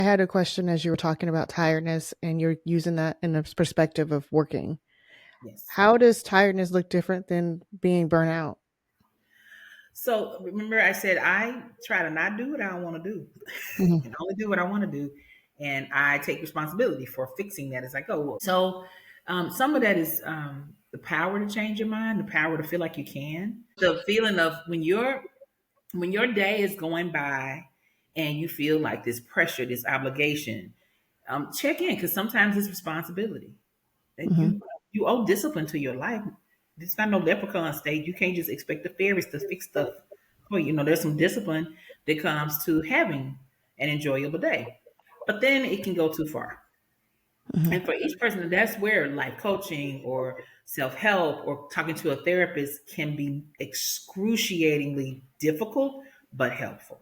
I had a question as you were talking about tiredness and you're using that in the perspective of working. Yes. How does tiredness look different than being burnt out? So remember, I said I try to not do what I don't want to do, Mhm. and only do what I want to do, and I take responsibility for fixing that as I go. So some of that is the power to change your mind, the power to feel like you can, the feeling of when your day is going by and you feel like this pressure, this obligation. Check in because sometimes it's responsibility, and Mhm. you owe discipline to your life. It's not no leprechaun state. You can't just expect the fairies to fix stuff. Well, there's some discipline that comes to having an enjoyable day, but then it can go too far. Mhm. And for each person, that's where life coaching or self help or talking to a therapist can be excruciatingly difficult but helpful.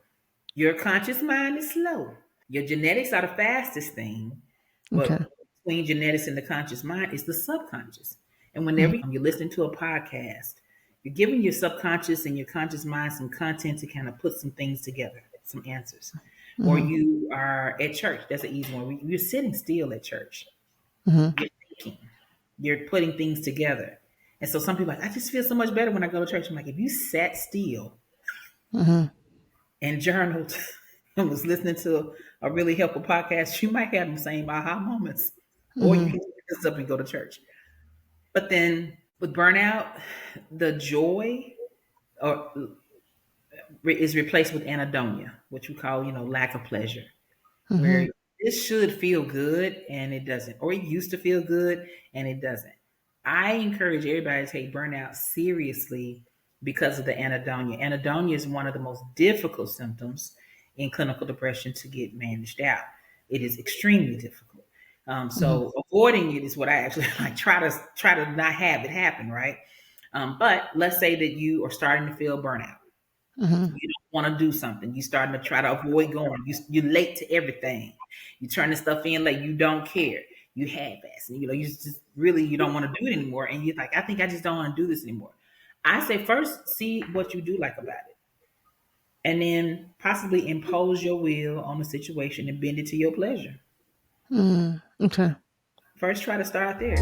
Your conscious mind is slow. Your genetics are the fastest thing, Okay. but between genetics and the conscious mind is the subconscious. And Mhm. whenever you're listening to a podcast, you're giving your subconscious and your conscious mind some content to kind of put some things together, some answers. Or Mhm. you are at church. That's an easy one. You're sitting still at church. Mhm. You're thinking. You're putting things together. And so some people are like, I just feel so much better when I go to church. I'm like, if you sat still Mhm. and journaled and was listening to a really helpful podcast, you might have the same aha moments. Or you Mhm. can pick this up and go to church. But then with burnout, the joy or is replaced with anhedonia, which we call, lack of pleasure, where Mhm. this should feel good and it doesn't, or it used to feel good and it doesn't. I encourage everybody to take burnout seriously because of the anhedonia. Anhedonia is one of the most difficult symptoms in clinical depression to get managed out. It is extremely difficult. Mhm. So avoiding it is what I actually like. Try to not have it happen, right? But let's say that you are starting to feel burnout. Mhm. You don't want to do something. You starting to try to avoid going. You're late to everything. You turn the stuff in like you don't care. You half-ass, and you just really you don't want to do it anymore. And you're like, I think I just don't want to do this anymore. I say first see what you do like about it, and then possibly impose your will on the situation and bend it to your pleasure. Mhm. Okay. First, try to start there.